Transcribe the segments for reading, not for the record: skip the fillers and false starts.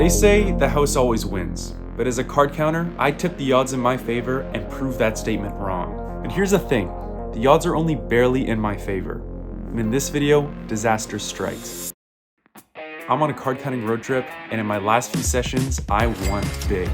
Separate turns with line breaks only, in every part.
They say the house always wins, but as a card counter, I tip the odds in my favor and prove that statement wrong. But here's the thing, the odds are only barely in my favor. And in this video, disaster strikes. I'm on a card counting road trip, and in my last few sessions, I won big.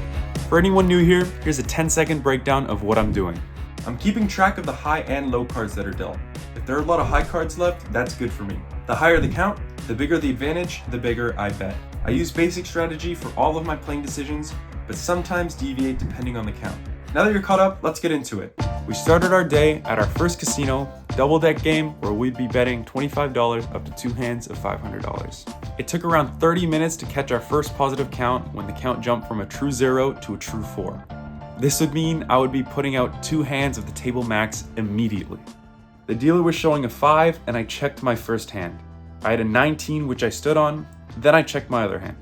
For anyone new here, here's a 10-second breakdown of what I'm doing. I'm keeping track of the high and low cards that are dealt. If there are a lot of high cards left, that's good for me. The higher the count, the bigger the advantage, the bigger I bet. I use basic strategy for all of my playing decisions, but sometimes deviate depending on the count. Now that you're caught up, let's get into it. We started our day at our first casino, double deck game, where we'd be betting $25 up to 2 hands of $500. It took around 30 minutes to catch our first positive count when the count jumped from a true 0 to a true 4. This would mean I would be putting out 2 hands of the table max immediately. The dealer was showing a 5 and I checked my first hand. I had a 19 which I stood on, then I checked my other hand.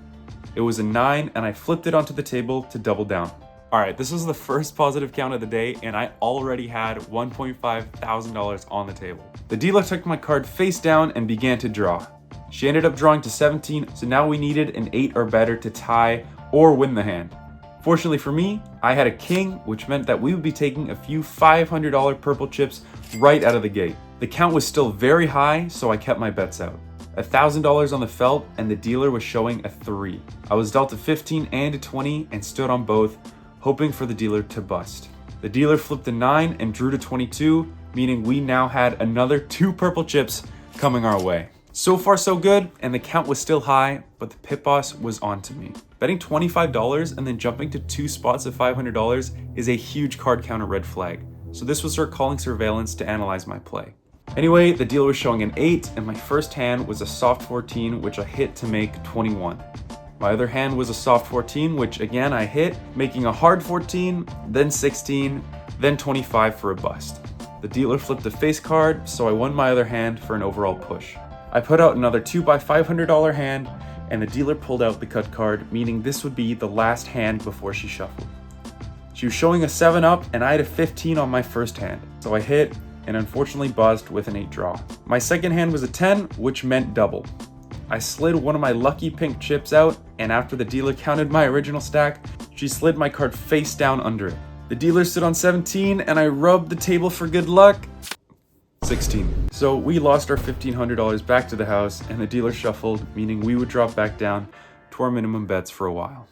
It was a 9 and I flipped it onto the table to double down. Alright, this was the first positive count of the day and I already had $1.5 thousand on the table. The dealer took my card face down and began to draw. She ended up drawing to 17, so now we needed an 8 or better to tie or win the hand. Fortunately for me, I had a king, which meant that we would be taking a few $500 purple chips right out of the gate. The count was still very high, so I kept my bets out. $1,000 on the felt and the dealer was showing a 3. I was dealt a 15 and a 20 and stood on both, hoping for the dealer to bust. The dealer flipped a 9 and drew to 22, meaning we now had another 2 purple chips coming our way. So far so good, and the count was still high, but the pit boss was on to me. Betting $25 and then jumping to 2 spots of $500 is a huge card counter red flag, so this was her calling surveillance to analyze my play. Anyway, the dealer was showing an 8, and my first hand was a soft 14, which I hit to make 21. My other hand was a soft 14, which again I hit, making a hard 14, then 16, then 25 for a bust. The dealer flipped a face card, so I won my other hand for an overall push. I put out another 2 by $500 hand, and the dealer pulled out the cut card, meaning this would be the last hand before she shuffled. She was showing a 7 up, and I had a 15 on my first hand, so I hit and unfortunately buzzed with an 8 draw. My second hand was a 10, which meant double. I slid one of my lucky pink chips out, and after the dealer counted my original stack, she slid my card face down under it. The dealer stood on 17, and I rubbed the table for good luck. 16. So we lost our $1,500 back to the house, and the dealer shuffled, meaning we would drop back down to our minimum bets for a while.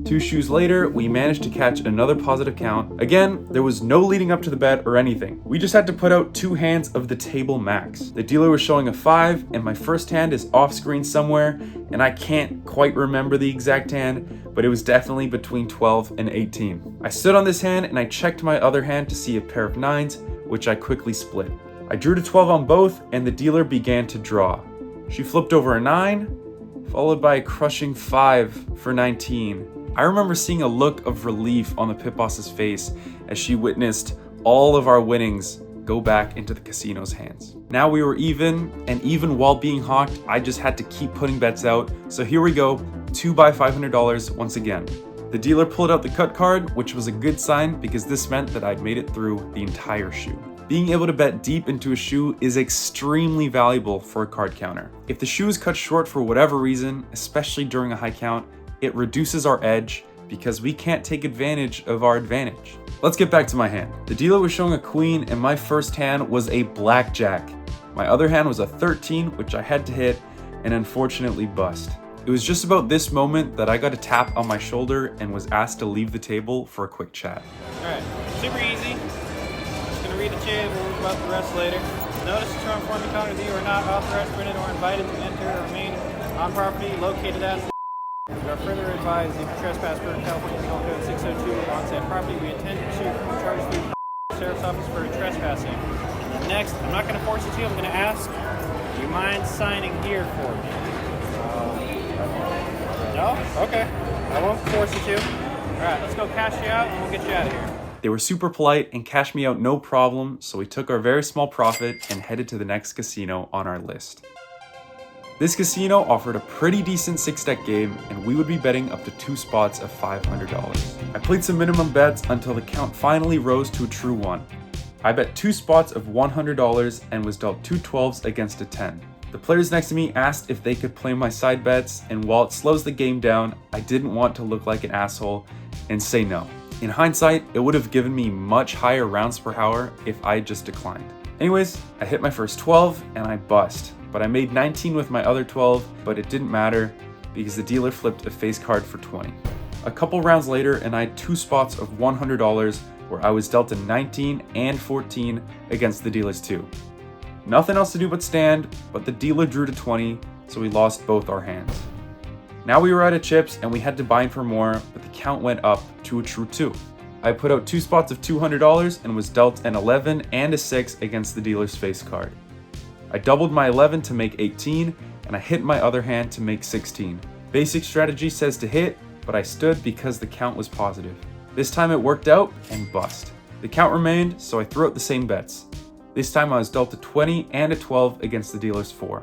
2 shoes later, we managed to catch another positive count. Again, there was no leading up to the bet or anything. We just had to put out 2 hands of the table max. The dealer was showing a 5, and my first hand is off screen somewhere, and I can't quite remember the exact hand, but it was definitely between 12 and 18. I stood on this hand and I checked my other hand to see a pair of 9s, which I quickly split. I drew to 12 on both, and the dealer began to draw. She flipped over a 9, followed by a crushing 5 for 19. I remember seeing a look of relief on the pit boss's face as she witnessed all of our winnings go back into the casino's hands. Now we were even, and even while being hawked, I just had to keep putting bets out. So here we go, 2 by $500 once again. The dealer pulled out the cut card, which was a good sign because this meant that I'd made it through the entire shoe. Being able to bet deep into a shoe is extremely valuable for a card counter. If the shoe is cut short for whatever reason, especially during a high count, it reduces our edge because we can't take advantage of our advantage. Let's get back to my hand. The dealer was showing a queen and my first hand was a blackjack. My other hand was a 13, which I had to hit and unfortunately bust. It was just about this moment that I got a tap on my shoulder and was asked to leave the table for a quick chat.
Alright, super easy. Just gonna read the chit, we'll worry about the rest later. Notice the term forming counter that you are not authorized, permitted, or invited to enter or remain on property located as we are further advised if you trespass per California Penal Code 602 on said property, we intend to issue charges to the Sheriff's Office for trespassing. Next, I'm not going to force it to you, I'm going to ask, do you mind signing here for me? No? Okay. I won't force you to. Alright, let's go cash you out and we'll get you out of here.
They were super polite and cashed me out no problem, so we took our very small profit and headed to the next casino on our list. This casino offered a pretty decent 6-deck game, and we would be betting up to 2 spots of $500. I played some minimum bets until the count finally rose to a true 1. I bet 2 spots of $100 and was dealt 2 12s against a 10. The players next to me asked if they could play my side bets, and while it slows the game down, I didn't want to look like an asshole and say no. In hindsight, it would have given me much higher rounds per hour if I just declined. Anyways, I hit my first 12 and I bust, but I made 19 with my other 12, but it didn't matter because the dealer flipped a face card for 20. A couple rounds later, and I had 2 spots of $100 where I was dealt a 19 and 14 against the dealer's 2. Nothing else to do but stand, but the dealer drew to 20, so we lost both our hands. Now we were out of chips and we had to bind for more, but the count went up to a true 2. I put out 2 spots of $200 and was dealt an 11 and a 6 against the dealer's face card. I doubled my 11 to make 18, and I hit my other hand to make 16. Basic strategy says to hit, but I stood because the count was positive. This time it worked out and bust. The count remained, so I threw out the same bets. This time I was dealt a 20 and a 12 against the dealer's 4.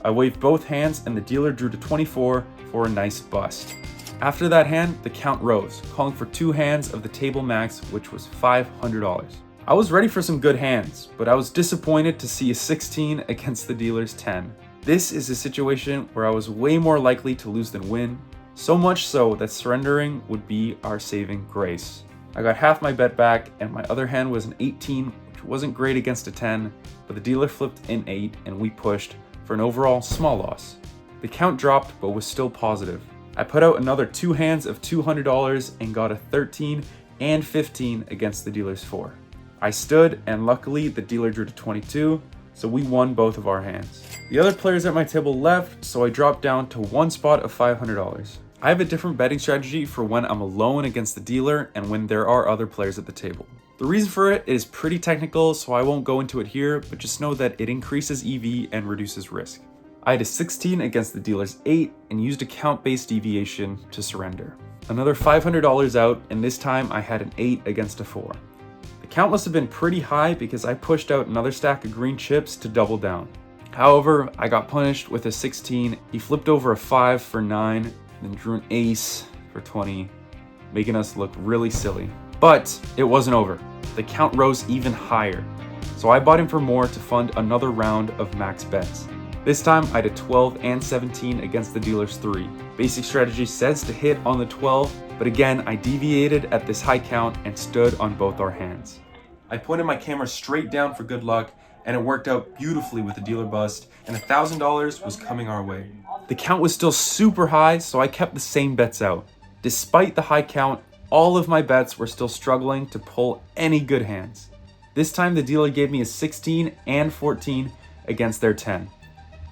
I waved both hands and the dealer drew to 24 for a nice bust. After that hand, the count rose, calling for 2 hands of the table max, which was $500. I was ready for some good hands, but I was disappointed to see a 16 against the dealer's 10. This is a situation where I was way more likely to lose than win, so much so that surrendering would be our saving grace. I got half my bet back and my other hand was an 18, which wasn't great against a 10, but the dealer flipped an 8 and we pushed for an overall small loss. The count dropped but was still positive. I put out another 2 hands of $200 and got a 13 and 15 against the dealer's 4. I stood and luckily the dealer drew to 22, so we won both of our hands. The other players at my table left, so I dropped down to 1 spot of $500. I have a different betting strategy for when I'm alone against the dealer and when there are other players at the table. The reason for it is pretty technical, so I won't go into it here, but just know that it increases EV and reduces risk. I had a 16 against the dealer's 8 and used a count-based deviation to surrender. Another $500 out, and this time I had an 8 against a 4. The count must have been pretty high because I pushed out another stack of green chips to double down. However, I got punished with a 16. He flipped over a 5 for 9, then drew an ace for 20, making us look really silly. But it wasn't over. The count rose even higher, so I bought him for more to fund another round of max bets. This time I had a 12 and 17 against the dealer's 3. Basic strategy says to hit on the 12, but again I deviated at this high count and stood on both our hands. I pointed my camera straight down for good luck, and it worked out beautifully with the dealer bust, and $1,000 was coming our way. The count was still super high, so I kept the same bets out. Despite the high count, all of my bets were still struggling to pull any good hands. This time the dealer gave me a 16 and 14 against their 10.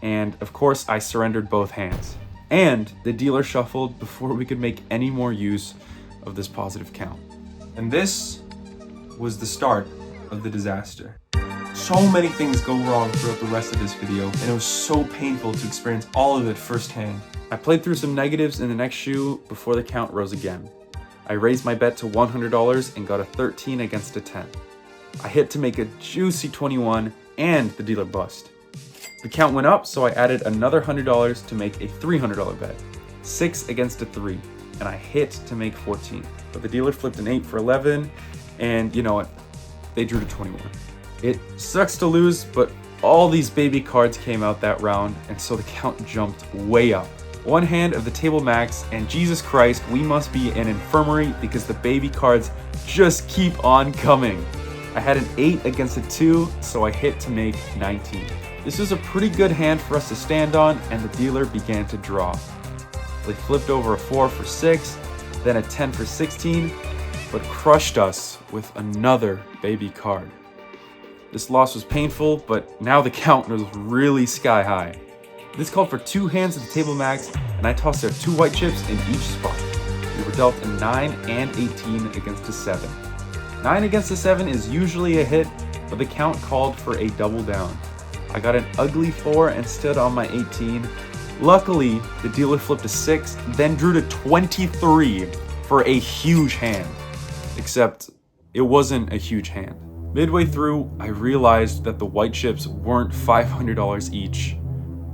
And of course I surrendered both hands. And the dealer shuffled before we could make any more use of this positive count. And this was the start of the disaster. So many things go wrong throughout the rest of this video, and it was so painful to experience all of it firsthand. I played through some negatives in the next shoe before the count rose again. I raised my bet to $100 and got a 13 against a 10. I hit to make a juicy 21 and the dealer bust. The count went up, so I added another $100 to make a $300 bet. 6 against a 3, and I hit to make 14. But the dealer flipped an 8 for 11, and you know what? They drew to 21. It sucks to lose, but all these baby cards came out that round, and so the count jumped way up. 1 hand of the table max, and Jesus Christ, we must be in an infirmary because the baby cards just keep on coming. I had an 8 against a 2, so I hit to make 19. This was a pretty good hand for us to stand on, and the dealer began to draw. They flipped over a 4 for 6, then a 10 for 16, but crushed us with another baby card. This loss was painful, but now the count was really sky high. This called for 2 hands of the table max, and I tossed out 2 white chips in each spot. We were dealt a 9 and 18 against a 7. 9 against a 7 is usually a hit, but the count called for a double down. I got an ugly 4 and stood on my 18. Luckily, the dealer flipped a 6, then drew to 23 for a huge hand. Except, it wasn't a huge hand. Midway through, I realized that the white chips weren't $500 each.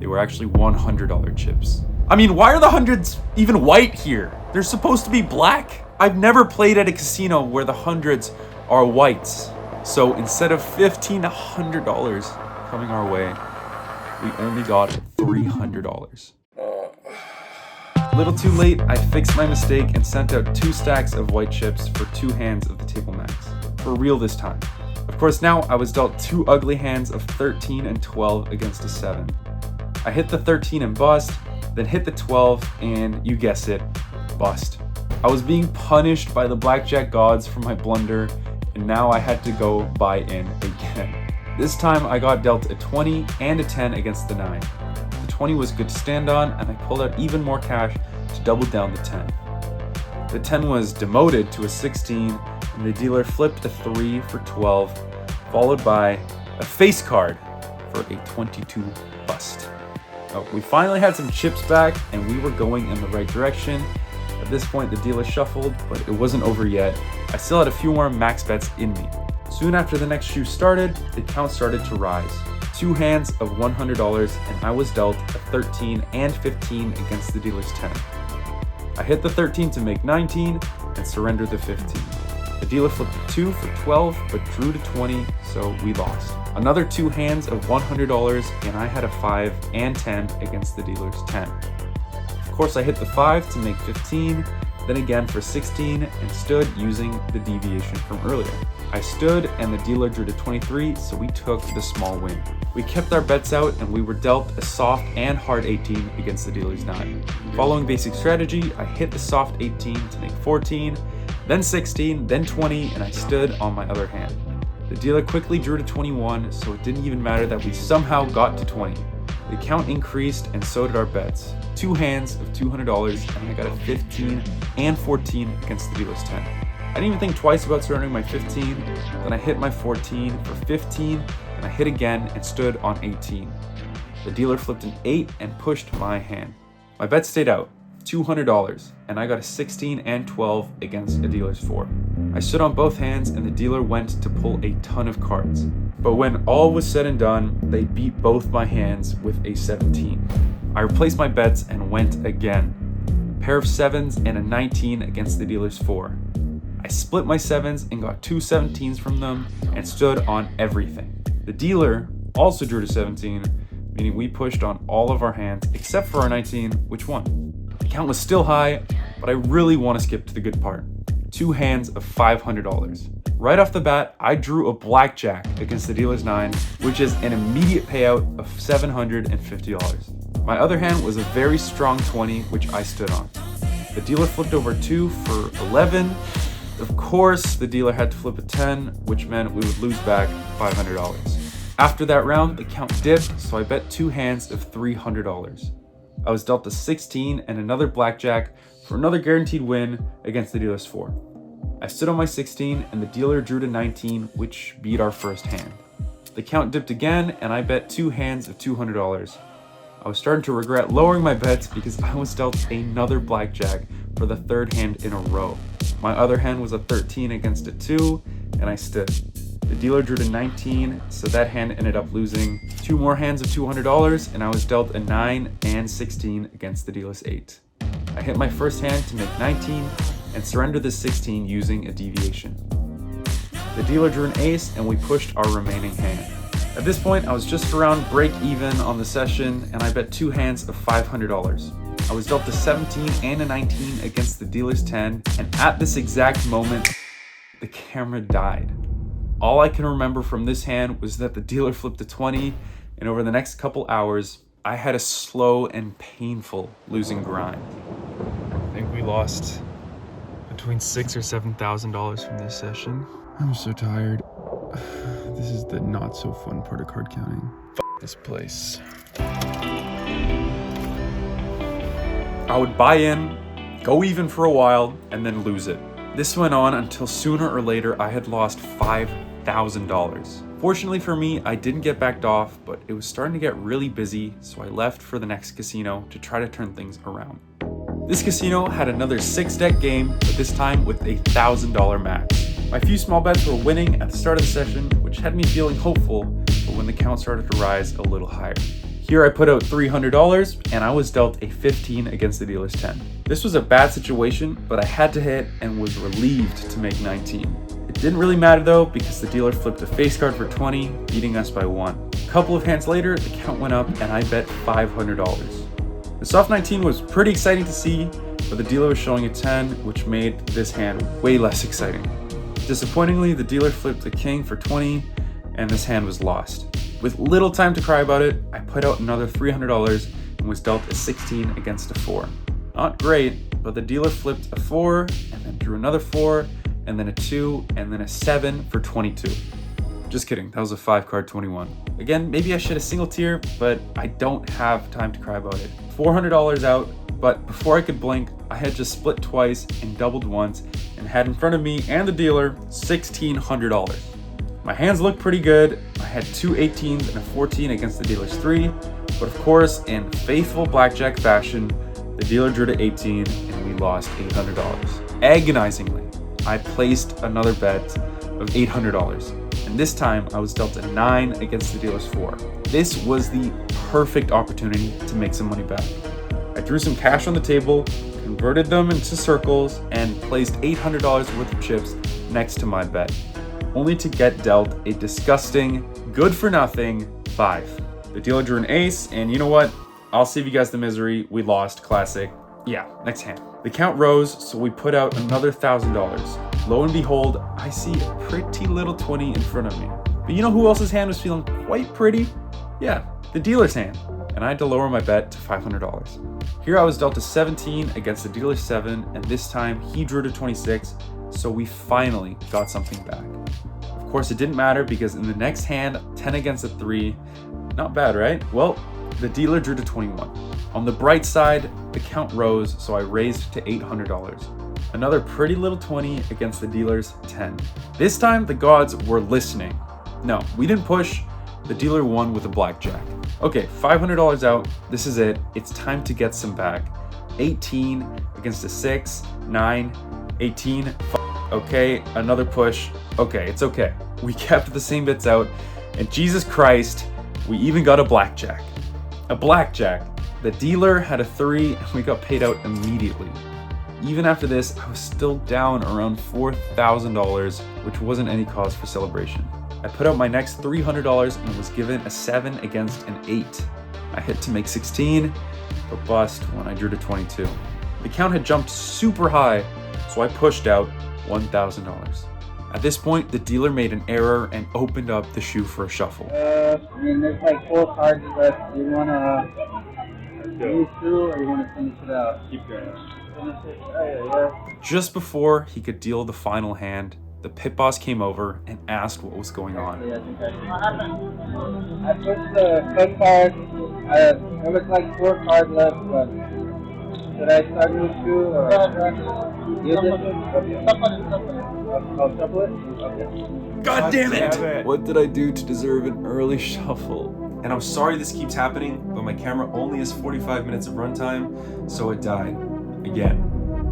They were actually $100 chips. I mean, why are the hundreds even white here? They're supposed to be black. I've never played at a casino where the hundreds are whites. So instead of $1,500 coming our way, we only got $300. Little too late, I fixed my mistake and sent out 2 stacks of white chips for 2 hands of the table max. For real this time. Of course, now I was dealt 2 ugly hands of 13 and 12 against a 7. I hit the 13 and bust, then hit the 12 and, you guessed it, bust. I was being punished by the blackjack gods for my blunder, and now I had to go buy in again. This time I got dealt a 20 and a 10 against the 9. The 20 was good to stand on, and I pulled out even more cash to double down the 10. The 10 was demoted to a 16, and the dealer flipped a 3 for 12, followed by a face card for a 22 bust. We finally had some chips back, and we were going in the right direction. At this point, the dealer shuffled, but it wasn't over yet. I still had a few more max bets in me. Soon after the next shoe started, the count started to rise. 2 hands of $100, and I was dealt a 13 and 15 against the dealer's 10. I hit the 13 to make 19 and surrendered the 15. The dealer flipped a 2 for 12, but drew to 20, so we lost. Another 2 hands of $100, and I had a 5 and 10 against the dealer's 10. Of course, I hit the 5 to make 15, then again for 16, and stood using the deviation from earlier. I stood, and the dealer drew to 23, so we took the small win. We kept our bets out, and we were dealt a soft and hard 18 against the dealer's 9. Following basic strategy, I hit the soft 18 to make 14, then 16, then 20, and I stood on my other hand. The dealer quickly drew to 21, so it didn't even matter that we somehow got to 20. The count increased, and so did our bets. 2 hands of $200, and I got a 15 and 14 against the dealer's 10. I didn't even think twice about surrendering my 15, then I hit my 14 for 15, and I hit again and stood on 18. The dealer flipped an 8 and pushed my hand. My bet stayed out, $200, and I got a 16 and 12 against a dealer's 4. I stood on both hands, and the dealer went to pull a ton of cards. But when all was said and done, they beat both my hands with a 17. I replaced my bets and went again. A pair of 7s and a 19 against the dealer's 4. I split my 7s and got 2 17s from them and stood on everything. The dealer also drew to 17, meaning we pushed on all of our hands except for our 19, which won. The count was still high, but I really want to skip to the good part. 2 hands of $500. Right off the bat, I drew a blackjack against the dealer's 9, which is an immediate payout of $750. My other hand was a very strong 20, which I stood on. The dealer flipped over 2 for 11. Of course, the dealer had to flip a 10, which meant we would lose back $500. After that round, the count dipped, so I bet 2 hands of $300. I was dealt a 16 and another blackjack for another guaranteed win against the dealer's 4. I stood on my 16 and the dealer drew to 19, which beat our first hand. The count dipped again and I bet 2 hands of $200. I was starting to regret lowering my bets because I was dealt another blackjack for the 3rd hand in a row. My other hand was a 13 against a 2 and I stood. The dealer drew to 19, so that hand ended up losing. 2 more hands of $200 and I was dealt a 9 and 16 against the dealer's 8. I hit my first hand to make 19 and surrendered the 16 using a deviation. The dealer drew an ace and we pushed our remaining hand. At this point, I was just around break even on the session and I bet 2 hands of $500. I was dealt a 17 and a 19 against the dealer's 10, and at this exact moment, the camera died. All I can remember from this hand was that the dealer flipped a 20, and over the next couple hours, I had a slow and painful losing grind. I think we lost between $6,000 or $7,000 from this session. I'm so tired. This is the not so fun part of card counting. F this place. I would buy in, go even for a while, and then lose it. This went on until sooner or later I had lost $5,000. Fortunately for me, I didn't get backed off, but it was starting to get really busy, so I left for the next casino to try to turn things around. This casino had another 6-deck game, but this time with a $1,000 max. My few small bets were winning at the start of the session, which had me feeling hopeful, but when the count started to rise a little higher. Here I put out $300 and I was dealt a 15 against the dealer's 10. This was a bad situation, but I had to hit and was relieved to make 19. It didn't really matter though because the dealer flipped a face card for 20, beating us by 1. A couple of hands later, the count went up and I bet $500. The soft 19 was pretty exciting to see, but the dealer was showing a 10, which made this hand way less exciting. Disappointingly, the dealer flipped the king for 20 and this hand was lost. With little time to cry about it, I put out another $300 and was dealt a 16 against a 4. Not great, but the dealer flipped a 4 and then drew another 4 and then a 2 and then a 7 for 22. Just kidding, that was a 5-card 21. Again, maybe I should have single tier, but I don't have time to cry about it. $400 out, but before I could blink, I had just split twice and doubled once and had in front of me and the dealer $1,600. My hands looked pretty good. I had 2 18s and a 14 against the dealer's 3, but of course, in faithful blackjack fashion, the dealer drew to 18 and we lost $800. Agonizingly, I placed another bet of $800. And this time I was dealt a 9 against the dealer's 4. This was the perfect opportunity to make some money back. I drew some cash on the table, converted them into circles, and placed $800 worth of chips next to my bet, only to get dealt a disgusting, good-for-nothing 5. The dealer drew an ace, and you know what? I'll save you guys the misery. We lost, classic. Yeah, next hand. The count rose, so we put out another $1,000. Lo and behold, I see a pretty little 20 in front of me. But you know who else's hand was feeling quite pretty? Yeah, the dealer's hand. And I had to lower my bet to $500. Here I was dealt a 17 against the dealer's 7, and this time he drew to 26, so we finally got something back. Of course, it didn't matter because in the next hand, 10 against a 3, not bad, right? Well, the dealer drew to 21. On the bright side, the count rose, so I raised to $800. Another pretty little 20 against the dealer's 10. This time, the gods were listening. No, we didn't push. The dealer won with a blackjack. Okay, $500 out. This is it. It's time to get some back. 18 against a 6, 9, 18. Okay, another push. Okay, it's okay. We kept the same bits out, and Jesus Christ, we even got a blackjack. A blackjack. The dealer had a 3, and we got paid out immediately. Even after this, I was still down around $4,000, which wasn't any cause for celebration. I put out my next $300 and was given a 7 against an 8. I hit to make 16, but bust when I drew to 22. The count had jumped super high, so I pushed out $1,000. At this point, the dealer made an error and opened up the shoe for a shuffle.
There's like 4 cards left. Do you want to finish through or you want to finish it out?
Keep going.
Just before he could deal the final hand, the pit boss came over and asked what was going on.
I pushed the cut card. There was like 4 cards left, but should I start new shoe or use this one? I'll shuffle it? Okay.
God damn it! What did I do to deserve an early shuffle? And I'm sorry this keeps happening, but my camera only has 45 minutes of runtime, so it died. Again.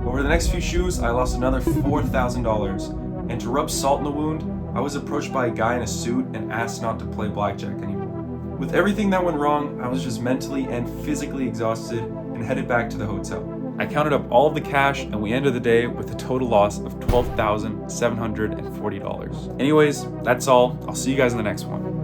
Over the next few shoes, I lost another $4,000. And to rub salt in the wound, I was approached by a guy in a suit and asked not to play blackjack anymore. With everything that went wrong, I was just mentally and physically exhausted and headed back to the hotel. I counted up all of the cash and we ended the day with a total loss of $12,740. Anyways, that's all. I'll see you guys in the next one.